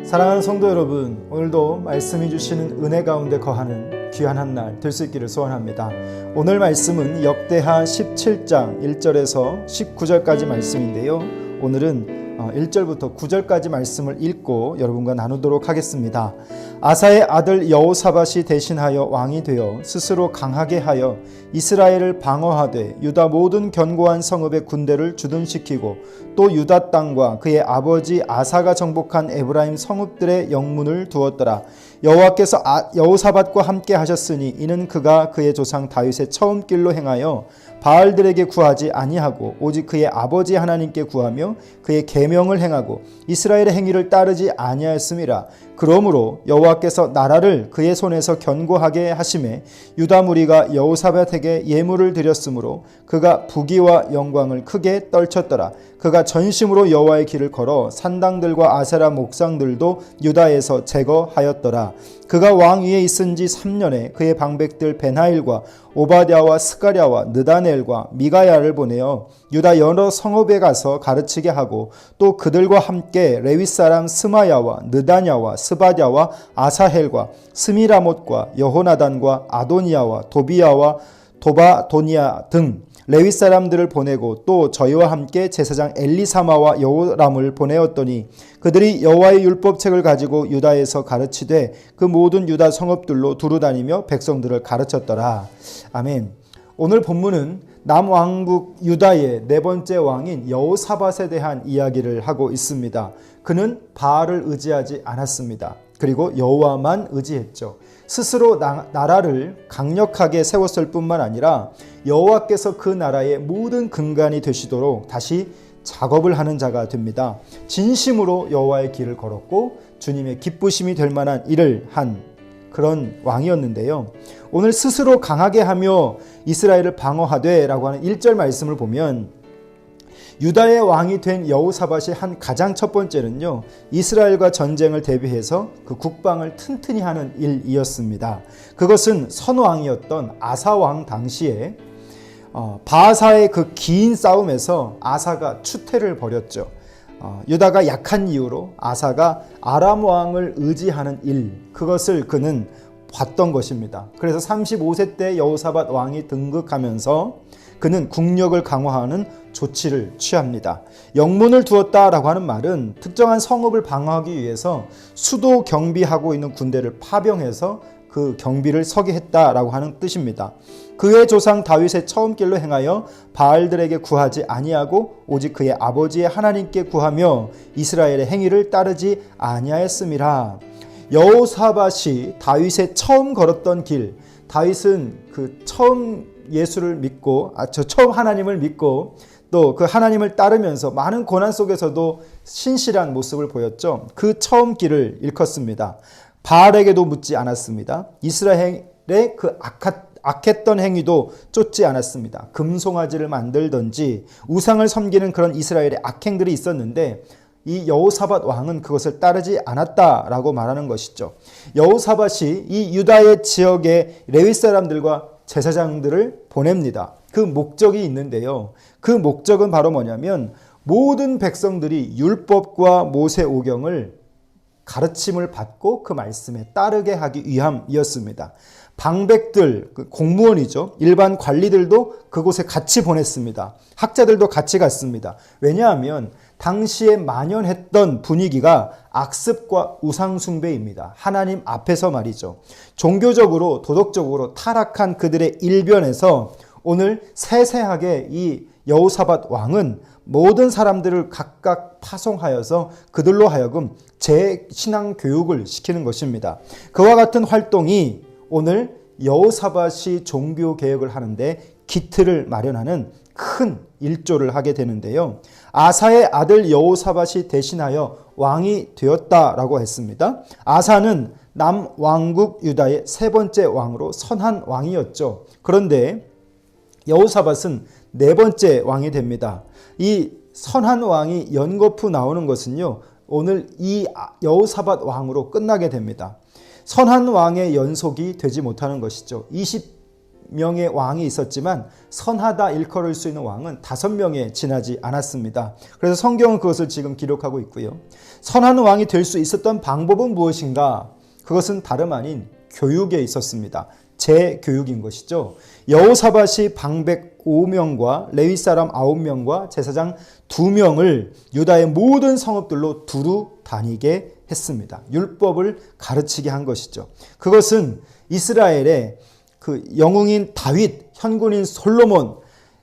사랑하는 성도 여러분, 오늘도 말씀해 주시는 은혜 가운데 거하는 귀한 한 날 될 수 있기를 소원합니다. 오늘 말씀은 역대하 17장 1절에서 19절까지 말씀인데요. 오늘은 1절부터 9절까지 말씀을 읽고 여러분과 나누도록 하겠습니다. 아사의 아들 여호사밧이 대신하여 왕이 되어 스스로 강하게 하여 이스라엘을 방어하되 유다 모든 견고한 성읍의 군대를 주둔시키고 또 유다 땅과 그의 아버지 아사가 정복한 에브라임 성읍들의 영문을 두었더라. 여호와께서 여호사밧과 함께 하셨으니 이는 그가 그의 조상 다윗의 처음 길로 행하여 바알들에게 구하지 아니하고 오직 그의 아버지 하나님께 구하며 그의 계명을 행하고 이스라엘의 행위를 따르지 아니하였음이라. 그러므로 여호와께서 나라를 그의 손에서 견고하게 하심에 유다 무리가 여호사밧에게 예물을 드렸으므로 그가 부귀와 영광을 크게 떨쳤더라. 그가 전심으로 여호와의 길을 걸어 산당들과 아세라 목상들도 유다에서 제거하였더라. 그가 왕 위에 있은 지 3년에 그의 방백들 베나일과 오바댜와 스가랴와 느다넬과 미가야를 보내어 유다 여러 성읍에 가서 가르치게 하고 또 그들과 함께 레위 사람 스마야와 느다냐와 스바랴와 아사헬과 스미라못과 여호나단과 아도니아와 도비야와 도바도니아 등 레위 사람들을 보내고 또 저희와 함께 제사장 엘리사마와 여호람을 보내었더니 그들이 여호와의 율법책을 가지고 유다에서 가르치되 그 모든 유다 성읍들로 두루다니며 백성들을 가르쳤더라. 아멘. 오늘 본문은 남왕국 유다의 네 번째 왕인 여호사밧에 대한 이야기를 하고 있습니다. 그는 바알을 의지하지 않았습니다. 그리고 여호와만 의지했죠. 스스로 나라를 강력하게 세웠을 뿐만 아니라 여호와께서 그 나라의 모든 근간이 되시도록 다시 작업을 하는 자가 됩니다. 진심으로 여호와의 길을 걸었고 주님의 기쁘심이 될 만한 일을 한 그런 왕이었는데요. 오늘 스스로 강하게 하며 이스라엘을 방어하되 라고 하는 1절 말씀을 보면 유다의 왕이 된 여호사밧이 한 가장 첫 번째는요, 이스라엘과 전쟁을 대비해서 그 국방을 튼튼히 하는 일이었습니다. 그것은 선왕이었던 아사왕 당시에 바하사의 그 긴 싸움에서 아사가 추태를 벌였죠. 유다가 약한 이유로 아사가 아람 왕을 의지하는 일, 그것을 그는 봤던 것입니다. 그래서 35세 때 여호사밧 왕이 등극하면서 그는 국력을 강화하는 조치를 취합니다. 영문을 두었다라고 하는 말은 특정한 성읍을 방어하기 위해서 수도 경비하고 있는 군대를 파병해서 그 경비를 서게 했다라고 하는 뜻입니다. 그의 조상 다윗의 처음 길로 행하여 바알들에게 구하지 아니하고 오직 그의 아버지의 하나님께 구하며 이스라엘의 행위를 따르지 아니하였음이라. 여호사밧이 다윗의 처음 걸었던 길, 다윗은 그 처음 예수를 믿고 처음 하나님을 믿고 또 그 하나님을 따르면서 많은 고난 속에서도 신실한 모습을 보였죠. 그 처음 길을 일컫습니다. 바알에게도 묻지 않았습니다. 이스라엘의 그 악했던 행위도 쫓지 않았습니다. 금송아지를 만들든지 우상을 섬기는 그런 이스라엘의 악행들이 있었는데 이 여호사밧 왕은 그것을 따르지 않았다라고 말하는 것이죠. 여호사밧이 이 유다의 지역의 레위 사람들과 제사장들을 보냅니다. 그 목적이 있는데요. 그 목적은 바로 뭐냐면 모든 백성들이 율법과 모세오경을 가르침을 받고 그 말씀에 따르게 하기 위함이었습니다. 방백들, 공무원이죠. 일반 관리들도 그곳에 같이 보냈습니다. 학자들도 같이 갔습니다. 왜냐하면 당시에 만연했던 분위기가 악습과 우상숭배입니다. 하나님 앞에서 말이죠. 종교적으로 도덕적으로 타락한 그들의 일변에서 오늘 세세하게 이 여호사밧 왕은 모든 사람들을 각각 파송하여서 그들로 하여금 재신앙 교육을 시키는 것입니다. 그와 같은 활동이 오늘 여호사밧이 종교 개혁을 하는데 기틀을 마련하는 큰 일조를 하게 되는데요. 아사의 아들 여호사밧이 대신하여 왕이 되었다라고 했습니다. 아사는 남왕국 유다의 세 번째 왕으로 선한 왕이었죠. 그런데 여호사밧은 네 번째 왕이 됩니다. 이 선한 왕이 연거푸 나오는 것은요, 오늘 이 여호사밧 왕으로 끝나게 됩니다. 선한 왕의 연속이 되지 못하는 것이죠. 7명의 왕이 있었지만 선하다 일컬을 수 있는 왕은 5명에 지나지 않았습니다. 그래서 성경은 그것을 지금 기록하고 있고요. 선한 왕이 될 수 있었던 방법은 무엇인가? 그것은 다름 아닌 교육에 있었습니다. 재교육인 것이죠. 여호사밧이 방백 5명과 레위 사람 9명과 제사장 2명을 유다의 모든 성읍들로 두루 다니게 했습니다. 율법을 가르치게 한 것이죠. 그것은 이스라엘의 그 영웅인 다윗, 현군인 솔로몬,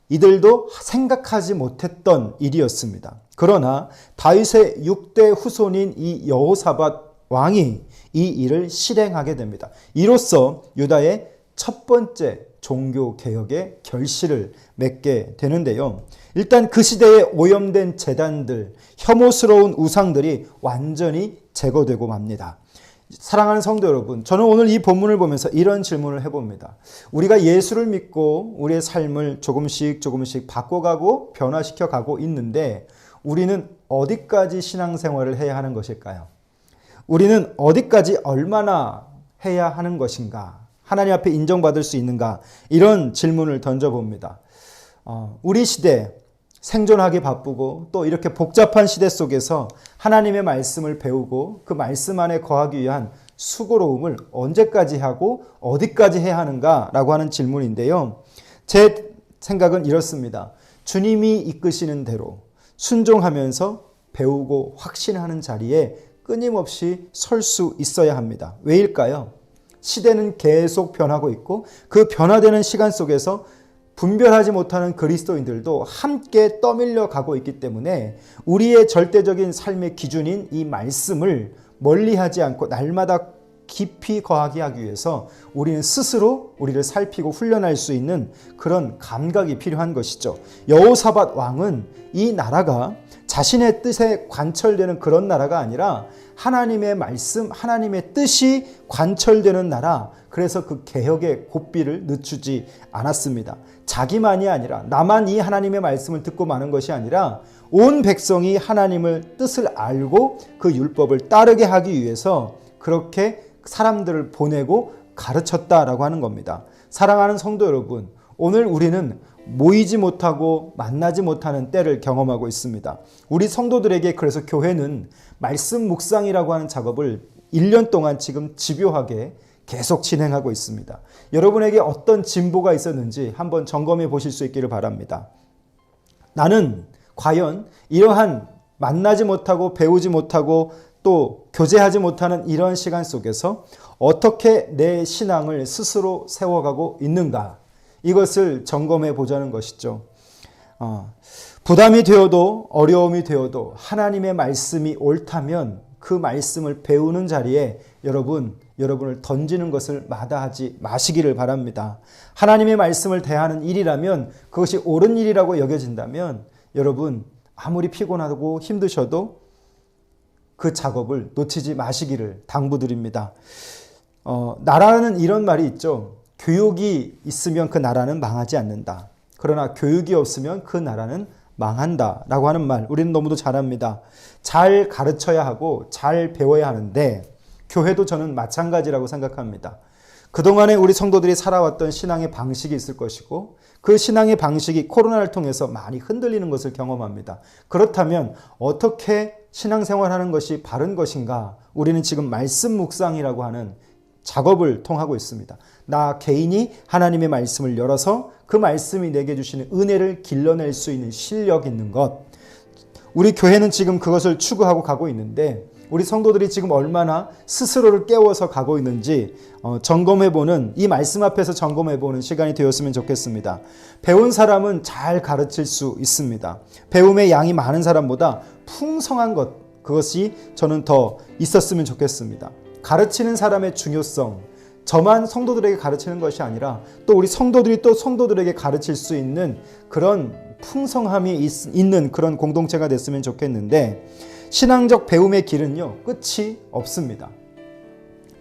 이들도 생각하지 못했던 일이었습니다. 그러나 다윗의 6대 후손인 이 여호사밧 왕이 이 일을 실행하게 됩니다. 이로써 유다의 첫 번째 종교 개혁의 결실을 맺게 되는데요. 일단 그 시대에 오염된 제단들, 혐오스러운 우상들이 완전히 제거되고 맙니다. 사랑하는 성도 여러분, 저는 오늘 이 본문을 보면서 이런 질문을 해봅니다. 우리가 예수를 믿고 우리의 삶을 조금씩 바꿔가고 변화시켜 가고 있는데 우리는 어디까지 신앙생활을 해야 하는 것일까요? 우리는 어디까지 얼마나 해야 하는 것인가? 하나님 앞에 인정받을 수 있는가? 이런 질문을 던져봅니다. 우리 시대 생존하기 바쁘고 또 이렇게 복잡한 시대 속에서 하나님의 말씀을 배우고 그 말씀 안에 거하기 위한 수고로움을 언제까지 하고 어디까지 해야 하는가라고 하는 질문인데요. 제 생각은 이렇습니다. 주님이 이끄시는 대로 순종하면서 배우고 확신하는 자리에 끊임없이 설 수 있어야 합니다. 왜일까요? 시대는 계속 변하고 있고 그 변화되는 시간 속에서 분별하지 못하는 그리스도인들도 함께 떠밀려 가고 있기 때문에 우리의 절대적인 삶의 기준인 이 말씀을 멀리하지 않고 날마다 깊이 거하게 하기 위해서 우리는 스스로 우리를 살피고 훈련할 수 있는 그런 감각이 필요한 것이죠. 여호사밧 왕은 이 나라가 자신의 뜻에 관철되는 그런 나라가 아니라 하나님의 말씀, 하나님의 뜻이 관철되는 나라, 그래서 그 개혁의 고삐를 늦추지 않았습니다. 자기만이 아니라 나만 이 하나님의 말씀을 듣고 마는 것이 아니라 온 백성이 하나님을 뜻을 알고 그 율법을 따르게 하기 위해서 그렇게 사람들을 보내고 가르쳤다라고 하는 겁니다. 사랑하는 성도 여러분, 오늘 우리는 모이지 못하고 만나지 못하는 때를 경험하고 있습니다. 우리 성도들에게 그래서 교회는 말씀 묵상이라고 하는 작업을 1년 동안 지금 집요하게 계속 진행하고 있습니다. 여러분에게 어떤 진보가 있었는지 한번 점검해 보실 수 있기를 바랍니다. 나는 과연 이러한 만나지 못하고 배우지 못하고 또 교제하지 못하는 이런 시간 속에서 어떻게 내 신앙을 스스로 세워가고 있는가, 이것을 점검해 보자는 것이죠. 부담이 되어도 어려움이 되어도 하나님의 말씀이 옳다면 그 말씀을 배우는 자리에 여러분을 던지는 것을 마다하지 마시기를 바랍니다. 하나님의 말씀을 대하는 일이라면 그것이 옳은 일이라고 여겨진다면 여러분 아무리 피곤하고 힘드셔도 그 작업을 놓치지 마시기를 당부드립니다. 나라는 이런 말이 있죠. 교육이 있으면 그 나라는 망하지 않는다. 그러나 교육이 없으면 그 나라는 망한다 라고 하는 말 우리는 너무도 잘 압니다. 잘 가르쳐야 하고 잘 배워야 하는데 교회도 저는 마찬가지라고 생각합니다. 그동안에 우리 성도들이 살아왔던 신앙의 방식이 있을 것이고 그 신앙의 방식이 코로나를 통해서 많이 흔들리는 것을 경험합니다. 그렇다면 어떻게 신앙생활하는 것이 바른 것인가? 우리는 지금 말씀 묵상이라고 하는 작업을 통하고 있습니다. 나 개인이 하나님의 말씀을 열어서 그 말씀이 내게 주시는 은혜를 길러낼 수 있는 실력 있는 것. 우리 교회는 지금 그것을 추구하고 가고 있는데 우리 성도들이 지금 얼마나 스스로를 깨워서 가고 있는지 점검해보는, 이 말씀 앞에서 점검해보는 시간이 되었으면 좋겠습니다. 배운 사람은 잘 가르칠 수 있습니다. 배움의 양이 많은 사람보다 풍성한 것, 그것이 저는 더 있었으면 좋겠습니다. 가르치는 사람의 중요성, 저만 성도들에게 가르치는 것이 아니라 또 우리 성도들이 또 성도들에게 가르칠 수 있는 그런 풍성함이 있는 그런 공동체가 됐으면 좋겠는데, 신앙적 배움의 길은요, 끝이 없습니다.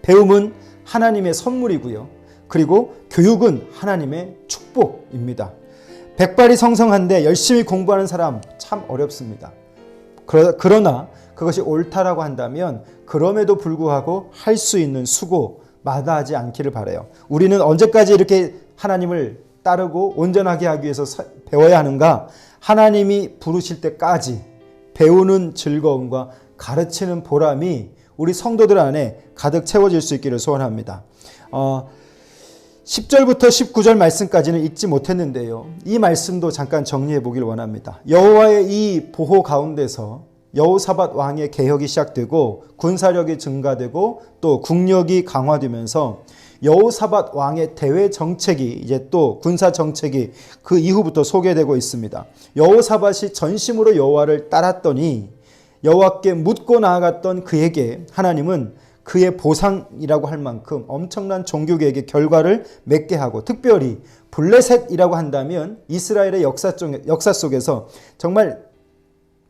배움은 하나님의 선물이고요. 그리고 교육은 하나님의 축복입니다. 백발이 성성한데 열심히 공부하는 사람 참 어렵습니다. 그러나 그것이 옳다라고 한다면 그럼에도 불구하고 할 수 있는 수고, 마다하지 않기를 바라요. 우리는 언제까지 이렇게 하나님을 따르고 온전하게 하기 위해서 배워야 하는가? 하나님이 부르실 때까지 배우는 즐거움과 가르치는 보람이 우리 성도들 안에 가득 채워질 수 있기를 소원합니다. 10절부터 19절 말씀까지는 읽지 못했는데요. 이 말씀도 잠깐 정리해 보길 원합니다. 여호와의 이 보호 가운데서 여호사밧 왕의 개혁이 시작되고 군사력이 증가되고 또 국력이 강화되면서 여호사밧 왕의 대외 정책이 이제 또 군사 정책이 그 이후부터 소개되고 있습니다. 여호사밧이 전심으로 여호와를 따랐더니 여호와께 묻고 나아갔던 그에게 하나님은 그의 보상이라고 할 만큼 엄청난 종교개혁의 결과를 맺게 하고, 특별히 블레셋이라고 한다면 이스라엘의 역사 속에서 정말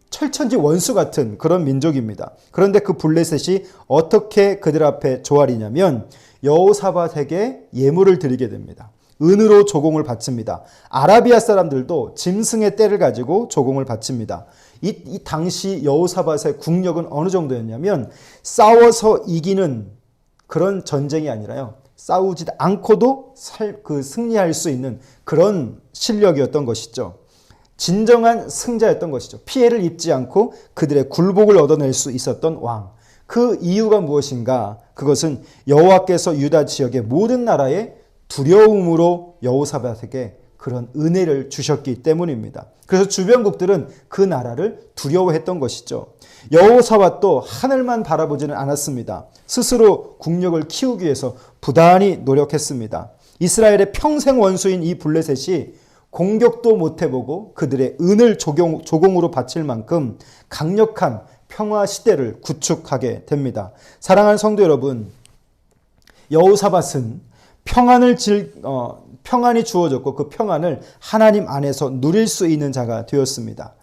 철천지 원수 같은 그런 민족입니다. 그런데 그 블레셋이 어떻게 그들 앞에 조아리냐면 여호사밧에게 예물을 드리게 됩니다. 은으로 조공을 바칩니다. 아라비아 사람들도 짐승의 떼를 가지고 조공을 바칩니다. 이 당시 여호사밧의 국력은 어느 정도였냐면 싸워서 이기는 그런 전쟁이 아니라요, 싸우지 않고도 승리할 수 있는 그런 실력이었던 것이죠. 진정한 승자였던 것이죠. 피해를 입지 않고 그들의 굴복을 얻어낼 수 있었던 왕. 그 이유가 무엇인가? 그것은 여호와께서 유다 지역의 모든 나라에 두려움으로 여호사밧에게 그런 은혜를 주셨기 때문입니다. 그래서 주변국들은 그 나라를 두려워했던 것이죠. 여호사밧도 하늘만 바라보지는 않았습니다. 스스로 국력을 키우기 위해서 부단히 노력했습니다. 이스라엘의 평생 원수인 이 블레셋이 공격도 못 해보고 그들의 은을 조공으로 바칠 만큼 강력한 평화 시대를 구축하게 됩니다. 사랑하는 성도 여러분, 여호사밧은 평안이 주어졌고 그 평안을 하나님 안에서 누릴 수 있는 자가 되었습니다.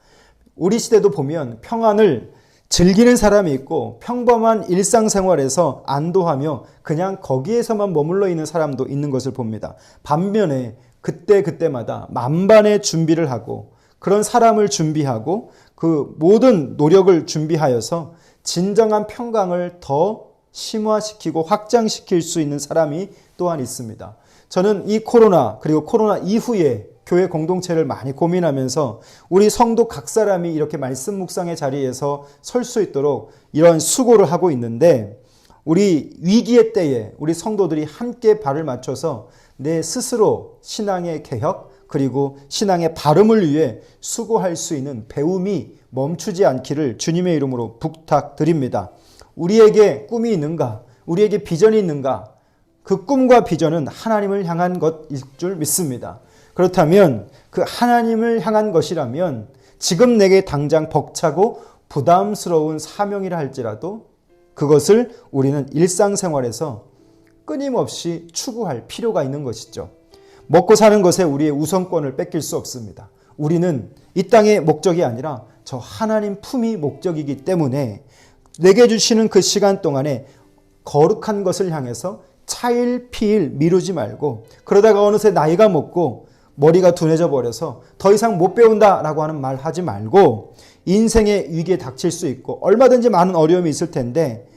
우리 시대도 보면 평안을 즐기는 사람이 있고 평범한 일상생활에서 안도하며 그냥 거기에서만 머물러 있는 사람도 있는 것을 봅니다. 반면에 그때마다 만반의 준비를 하고 그런 사람을 준비하고 그 모든 노력을 준비하여서 진정한 평강을 더 심화시키고 확장시킬 수 있는 사람이 또한 있습니다. 저는 이 코로나 그리고 코로나 이후에 교회 공동체를 많이 고민하면서 우리 성도 각 사람이 이렇게 말씀 묵상의 자리에서 설 수 있도록 이런 수고를 하고 있는데, 우리 위기의 때에 우리 성도들이 함께 발을 맞춰서 내 스스로 신앙의 개혁 그리고 신앙의 발음을 위해 수고할 수 있는 배움이 멈추지 않기를 주님의 이름으로 부탁드립니다. 우리에게 꿈이 있는가? 우리에게 비전이 있는가? 그 꿈과 비전은 하나님을 향한 것일 줄 믿습니다. 그렇다면 그 하나님을 향한 것이라면 지금 내게 당장 벅차고 부담스러운 사명이라 할지라도 그것을 우리는 일상생활에서 끊임없이 추구할 필요가 있는 것이죠. 먹고 사는 것에 우리의 우선권을 뺏길 수 없습니다. 우리는 이 땅의 목적이 아니라 저 하나님 품이 목적이기 때문에 내게 주시는 그 시간 동안에 거룩한 것을 향해서 차일피일 미루지 말고, 그러다가 어느새 나이가 먹고 머리가 둔해져 버려서 더 이상 못 배운다라고 하는 말 하지 말고, 인생의 위기에 닥칠 수 있고 얼마든지 많은 어려움이 있을 텐데,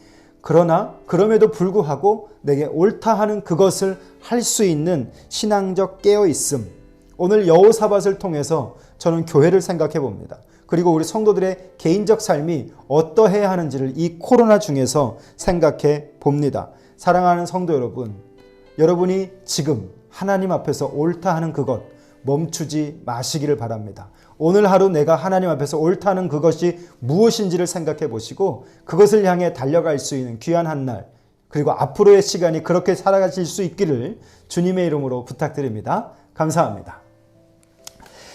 그러나 그럼에도 불구하고 내게 옳다 하는 그것을 할 수 있는 신앙적 깨어있음, 오늘 여호사밧을 통해서 저는 교회를 생각해 봅니다. 그리고 우리 성도들의 개인적 삶이 어떠해야 하는지를 이 코로나 중에서 생각해 봅니다. 사랑하는 성도 여러분, 여러분이 지금 하나님 앞에서 옳다 하는 그것 멈추지 마시기를 바랍니다. 오늘 하루 내가 하나님 앞에서 옳다 하는 그것이 무엇인지를 생각해 보시고 그것을 향해 달려갈 수 있는 귀한 한 날, 그리고 앞으로의 시간이 그렇게 살아가실 수 있기를 주님의 이름으로 부탁드립니다. 감사합니다.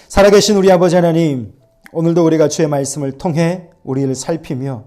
살아계신 우리 아버지 하나님, 오늘도 우리가 주의 말씀을 통해 우리를 살피며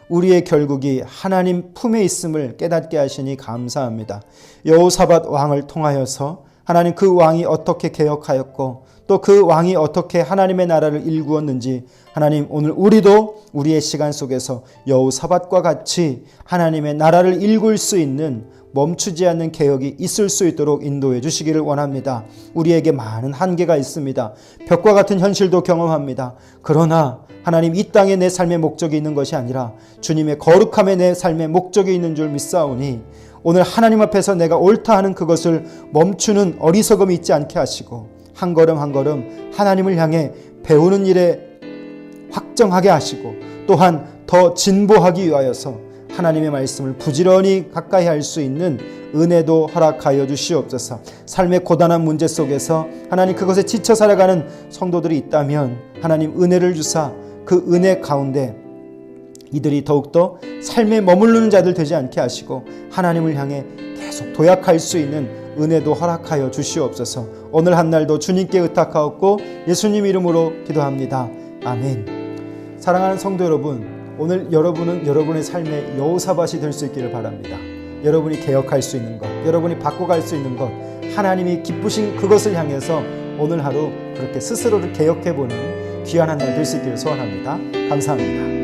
우리의 결국이 하나님 품에 있음을 깨닫게 하시니 감사합니다. 여호사밧 왕을 통하여서 하나님 그 왕이 어떻게 개혁하였고 또 그 왕이 어떻게 하나님의 나라를 일구었는지, 하나님 오늘 우리도 우리의 시간 속에서 여호사밧과 같이 하나님의 나라를 일굴 수 있는 멈추지 않는 개혁이 있을 수 있도록 인도해 주시기를 원합니다. 우리에게 많은 한계가 있습니다. 벽과 같은 현실도 경험합니다. 그러나 하나님, 이 땅에 내 삶의 목적이 있는 것이 아니라 주님의 거룩함에 내 삶의 목적이 있는 줄 믿사오니 오늘 하나님 앞에서 내가 옳다 하는 그것을 멈추는 어리석음이 있지 않게 하시고 한 걸음 한 걸음 하나님을 향해 배우는 일에 확정하게 하시고 또한 더 진보하기 위하여서 하나님의 말씀을 부지런히 가까이 할 수 있는 은혜도 허락하여 주시옵소서. 삶의 고단한 문제 속에서 하나님 그것에 지쳐 살아가는 성도들이 있다면 하나님 은혜를 주사 그 은혜 가운데 이들이 더욱더 삶에 머무르는 자들 되지 않게 하시고 하나님을 향해 계속 도약할 수 있는 은혜도 허락하여 주시옵소서. 오늘 한 날도 주님께 의탁하옵고 예수님 이름으로 기도합니다. 아멘. 사랑하는 성도 여러분, 오늘 여러분은 여러분의 삶의 여호사밧이 될 수 있기를 바랍니다. 여러분이 개혁할 수 있는 것, 여러분이 바꿔갈 수 있는 것, 하나님이 기쁘신 그것을 향해서 오늘 하루 그렇게 스스로를 개혁해보는 귀한 한 날 될 수 있기를 소원합니다. 감사합니다.